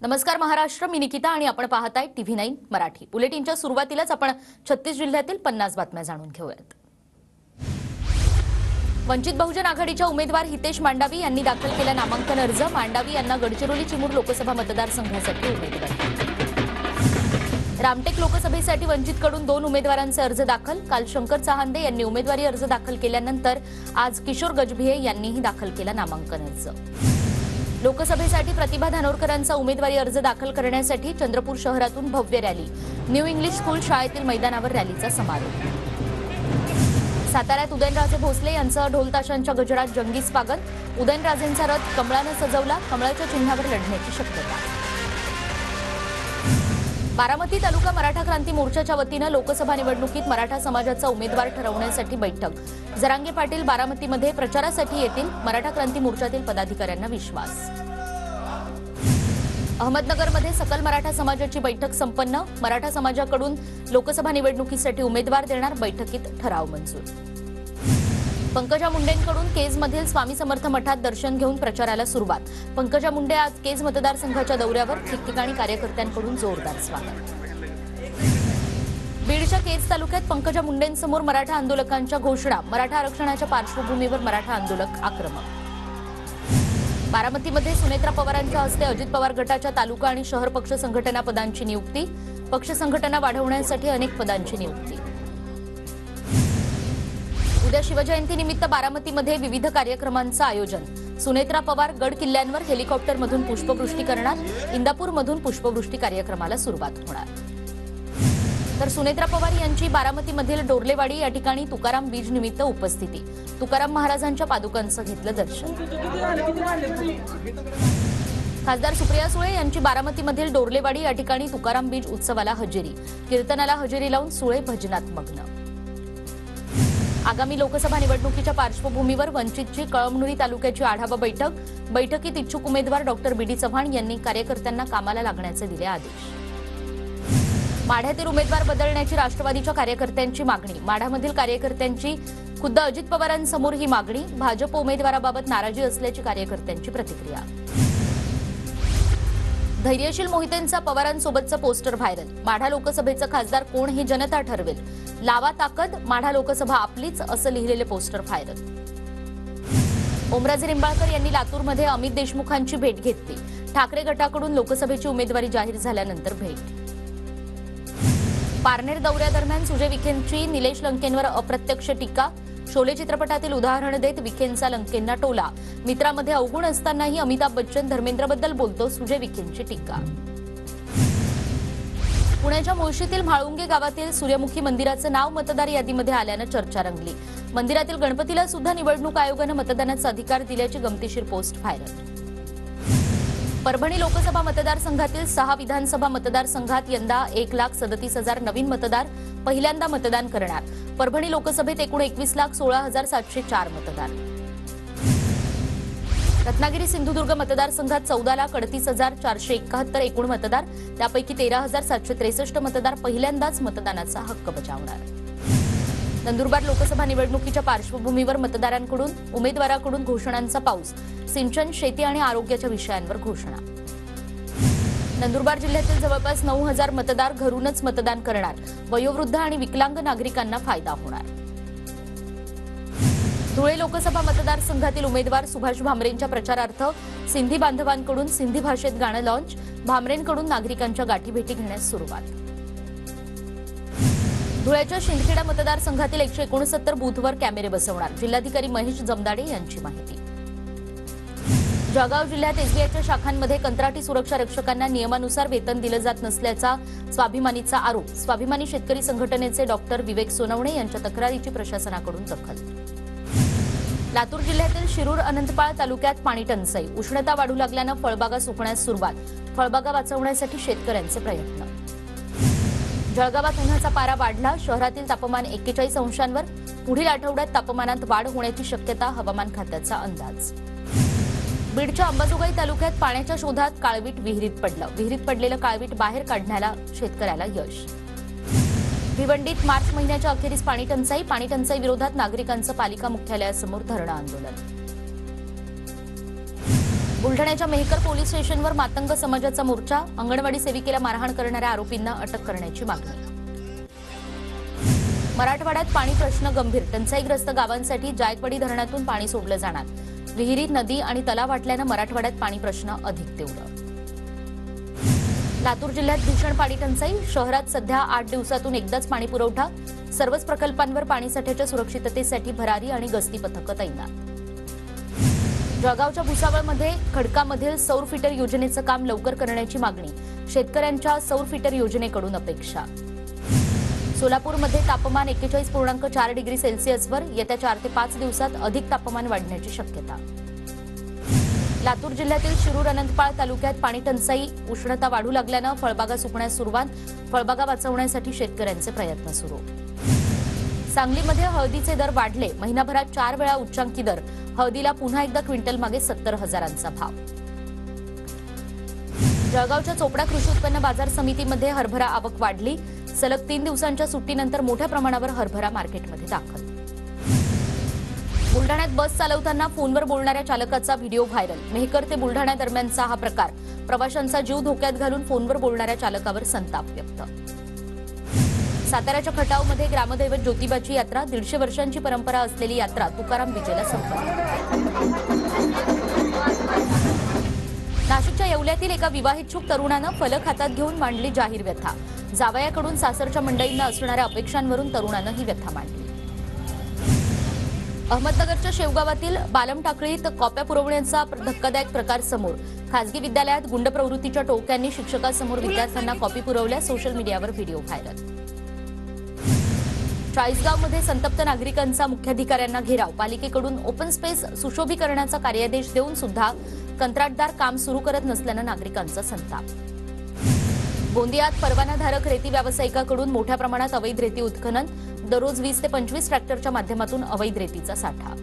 नमस्कार महाराष्ट्र, मी निकिता आणि आपण पाहताय TV9 मराठी। बुलेटिनच्या सुरुवातीलाच आपण 36 जिल्ह्यातील 50 बातम्या जाणून घेऊयात। वंचित बहुजन आघाडीच्या उमेदवार हितेश मांडावी यांनी दाखल केला नामांकन अर्ज। मांडावी यांना गडचिरोली चिमूर लोकसभा मतदारसंघासाठी उमेदवारी। रामटेक लोकसभेसाठी वंचितकडून 2 उमेदवारांचे अर्ज दाखल। काल शंकर चहांदे यांनी उमेदवारी अर्ज दाखल केल्यानंतर आज किशोर गजभिये यांनीही दाखल केला नामांकन अर्ज। लोकसभेसाठी प्रतिभा धानोरकरांचा उमेदवारी अर्ज दाखल करण्यासाठी चंद्रपूर शहरातून भव्य रॅली। न्यू इंग्लिश स्कूल शाळेतील मैदानावर रॅलीचा समारोप। साताऱ्यात उदयनराजे भोसले यांचं ढोल ताशांच्या गजरात जंगी स्वागत। उदयनराजेंचा रथ कमळाने सजवला, कमळाच्या चिन्हावर लढण्याची शक्यता। बारामती तालुका मराठा क्रांती मोर्चाच्या वतीने लोकसभा निवडणुकीत मराठा समाजाचा उमेदवार ठरवण्यासाठी बैठक। जरांगे पाटील बारामतीमध्ये प्रचारासाठी येतील, मराठा क्रांती मोर्चातील पदाधिकाऱ्यांना विश्वास। अहमदनगरमध्ये सकल मराठा समाजाची बैठक संपन्न। मराठा समाजाकडून लोकसभा निवडणुकीसाठी उमेदवार देणार, बैठकीत ठराव मंजूर। पंकजा मुंडेंकडून केजमधील स्वामी समर्थ मठात दर्शन घेऊन प्रचाराला सुरुवात। पंकजा मुंडे आज केज मतदारसंघाच्या दौऱ्यावर, ठिकठिकाणी कार्यकर्त्यांकडून जोरदार स्वागत। बीडच्या केज तालुक्यात पंकजा मुंडेंसमोर मराठा आंदोलकांच्या घोषणा। मराठा आरक्षणाच्या पार्श्वभूमीवर मराठा आंदोलक आक्रमक। बारामतीमध्ये सुनेत्रा पवारांच्या हस्ते अजित पवार गटाच्या तालुका आणि शहर पक्ष संघटना पदांची नियुक्ती। पक्ष संघटना वाढवण्यासाठी अनेक पदांची नियुक्ती। उद्या शिवजयंतीनिमित्त बारामतीमध्ये विविध कार्यक्रमांचं आयोजन। सुनेत्रा पवार गड किल्ल्यांवर हेलिकॉप्टरमधून पुष्पवृष्टी करणार। इंदापूरमधून पुष्पवृष्टी कार्यक्रमाला सुरुवात होणार। तर सुनेत्रा पवार यांची बारामतीमधील डोरलेवाडी या ठिकाणी तुकाराम बीज निमित्त उपस्थिती। तुकाराम महाराजांच्या पादुकांचं घेतलं दर्शन। खासदार सुप्रिया सुळे यांची बारामतीमधील डोरलेवाडी या ठिकाणी तुकाराम बीज उत्सवाला हजेरी। कीर्तनाला हजेरी लावून सुळे भजनात मग्न। आगामी लोकसभा निवडणुकीच्या पार्श्वभूमीवर वंचितची कळमनुरी तालुक्याची आढावा बैठक। बैठकीत इच्छुक उमेदवार डॉक्टर बी डी चव्हाण यांनी कार्यकर्त्यांना कामाला लागण्याचे दिले आदेश। माढ्यातील उमेदवार बदलण्याची राष्ट्रवादीच्या कार्यकर्त्यांची मागणी। माढ्यामधील कार्यकर्त्यांची खुद्द अजित पवारांसमोर ही मागणी। भाजप उमेदवाराबाबत नाराजी असल्याची कार्यकर्त्यांची प्रतिक्रिया। धैर्यशील मोहितेंचा पवारांसोबतचा पोस्टर व्हायरल। माढा लोकसभेचा खासदार कोण हे जनता ठरवेल, लावा ताकद, माढा लोकसभा आपलीच, असं लिहिलेले पोस्टर व्हायरल। ओमराजे निंबाळकर यांनी लातूरमध्ये अमित देशमुखांची भेट घेतली। ठाकरे गटाकडून लोकसभेची उमेदवारी जाहीर झाल्यानंतर भेट। पारनेर दौऱ्यादरम्यान सुजय विखेंची निलेश लंकेंवर अप्रत्यक्ष टीका। शोले चित्रपटातील उदाहरण देत विखेंचा लंकेंना टोला। मित्रामध्ये अवगुण असतानाही अमिताभ बच्चन धर्मेंद्रबद्दल बोलतो, सुजय विखेंची टीका। पुण्याच्या मुळशीतील म्हाळुंगे गावातील सूर्यमुखी मंदिराचं नाव मतदार यादीमध्ये आल्यानं चर्चा रंगली। मंदिरातील गणपतीला सुद्धा निवडणूक आयोगानं मतदानाचा अधिकार दिल्याची गमतीशीर पोस्ट व्हायरल। परभणी लोकसभा मतदारसंघातील 6 विधानसभा मतदारसंघात यंदा 1,37,000 नवीन मतदार पहिल्यांदा मतदान करणार। परभणी लोकसभेत एकूण 21,16,704 मतदार। रत्नागिरी सिंधुदुर्ग मतदारसंघात 14,38,471 एकूण मतदार, त्यापैकी 13,763 मतदार पहिल्यांदाच मतदानाचा हक्क बजावणार। नंदुरबार लोकसभा निवडणुकीच्या पार्श्वभूमीवर मतदारांकडून उमेदवाराकडून घोषणांचा पाऊस। सिंचन, शेती आणि आरोग्याच्या विषयांवर घोषणा। नंदुरबार जिल्ह्यातील जवळपास 9,000 मतदार घरूनच मतदान करणार। वयोवृद्ध आणि विकलांग नागरिकांना फायदा होणार। धुळे लोकसभा मतदारसंघातील उमेदवार सुभाष भामरेंच्या प्रचारार्थ सिंधी बांधवांकडून सिंधी भाषेत गाणं लॉन्च। भामरेंकडून नागरिकांच्या गाठीभेटी घेण्यास सुरुवात। धुळ्याच्या शिंदखेडा मतदारसंघातील 169 बूथवर कॅमेरे बसवणार। जिल्हाधिकारी महेश जमदाडे यांची माहिती। जळगाव जिल्ह्यात एसबीआयच्या शाखांमध्ये कंत्राटी सुरक्षा रक्षकांना नियमानुसार वेतन दिलं जात नसल्याचा स्वाभिमानीचा आरोप। स्वाभिमानी शेतकरी संघटनेचे डॉक्टर विवेक सोनवणे यांच्या तक्रारीची प्रशासनाकडून दखल। लातूर जिल्ह्यातील शिरूर अनंतपाळ तालुक्यात पाणी टंचाई। उष्णता वाढू लागल्यानं फळबागा सुकण्यास सुरुवात। फळबागा वाचवण्यासाठी शेतकऱ्यांचे प्रयत्न। जळगावात उन्हाचा पारा वाढला। शहरातील तापमान 41 अंशांवर। पुढील आठवड्यात तापमानात वाढ होण्याची शक्यता, हवामान खात्याचा अंदाज। बीडच्या अंबाजोगाई तालुक्यात पाण्याच्या शोधात काळवीट विहिरीत पडलं। विहिरीत पडलेलं काळवीट बाहेर काढण्याला शेतकऱ्याला यश। भिवंडीत मार्च महिन्याच्या अखेरीस पाणी टंचाई विरोधात नागरिकांचं पालिका मुख्यालयासमोर धरणं आंदोलन। बुलढाण्याच्या मेहकर पोलीस स्टेशनवर मातंग समाजाचा मोर्चा, अंगणवाडी सेविकेला मारहाण करणाऱ्या आरोपींना अटक करण्याची मागणी. मराठवाड्यात पाणी प्रश्न गंभीर, टंचाईग्रस्त गावांसाठी जायकवाडी धरणातून पाणी सोडलं जाणार. विहिरी, नदी आणि तलाव वाटल्यानं मराठवाड्यात पाणी प्रश्न अधिक तीव्र. लातूर जिल्ह्यात भीषण पाणी टंचाई, शहरात सध्या 8 दिवसातून एकदाच पाणी पुरवठा. सर्वच प्रकल्पांवर पाणीसाठ्याच्या सुरक्षिततेसाठी भरारी आणि गस्ती पथकं तैनात. जळगावच्या भुसावळमध्ये खडकामधील सौर फिटर योजनेचं काम लवकर करण्याची मागणी, शेतकऱ्यांच्या सौर फिटर योजनेकडून अपेक्षा. सोलापूरमध्ये तापमान 41.4 डिग्री सेल्सिअसवर, येत्या 4 ते 5 दिवसात अधिक तापमान वाढण्याची शक्यता. लातूर जिल्ह्यातील शिरूर अनंतपाळ तालुक्यात पाणी टंचाई, उष्णता वाढू लागल्यानं फळबागा सुकण्यास सुरुवात. फळबागा वाचवण्यासाठी शेतकऱ्यांचे प्रयत्न सुरू. सांगलीमध्ये हळदीचे दर वाढले, महिनाभरात 4 वेळा उच्चांकी दर. हळदीला पुन्हा एकदा क्विंटल मागे 70,000चा भाव. जळगावच्या चोपडा कृषी उत्पन्न बाजार समितीमध्ये हरभरा आवक वाढली. सलग 3 दिवसांच्या सुट्टीनंतर मोठ्या प्रमाणावर हरभरा मार्केटमध्ये दाखल. बुलढाण्यात बस चालवताना फोनवर बोलणाऱ्या चालकाचा व्हिडिओ व्हायरल. मेहकर ते बुलढाणा दरम्यानचा हा प्रकार. प्रवाशांचा जीव धोक्यात घालून फोनवर बोलणाऱ्या चालकावर संताप व्यक्त. साताऱ्याच्या खटावमध्ये ग्रामदैवत ज्योतिबाची यात्रा, 150 वर्षांची परंपरा असलेली यात्रा तुकाराम विजेला संपली. नाशिकच्या येवल्यातील एका विवाहितचूक तरुणानं फलक हातात घेऊन मांडली जाहीर व्यथा. जावयाकडून सासरच्या मंडळींना असणाऱ्या अपेक्षांवरून तरुणानं ही व्यथा मांडली. अहमदनगरच्या शेवगावातील बालम टाकळीत कॉप्या पुरवण्याचा धक्कादायक प्रकार समोर. खासगी विद्यालयात गुंड प्रवृत्तीच्या टोळक्यांनी शिक्षकांसमोर विद्यार्थ्यांना कॉपी पुरवल्या. सोशल मीडियावर व्हिडिओ व्हायरल. चाळीसगावमध्ये संतप्त नागरिकांचा मुख्याधिकाऱ्यांना घेराव. पालिकेकडून ओपन स्पेस सुशोभीकरणाचा कार्यादेश देऊन सुद्धा कंत्राटदार काम सुरू करत नसल्यानं नागरिकांचा संताप. गोंदियात परवानाधारक रेती व्यावसायिकाकडून मोठ्या प्रमाणात अवैध रेती उत्खनन. दररोज 20 ते 25 ट्रॅक्टरच्या माध्यमातून अवैध रेतीचा साठा.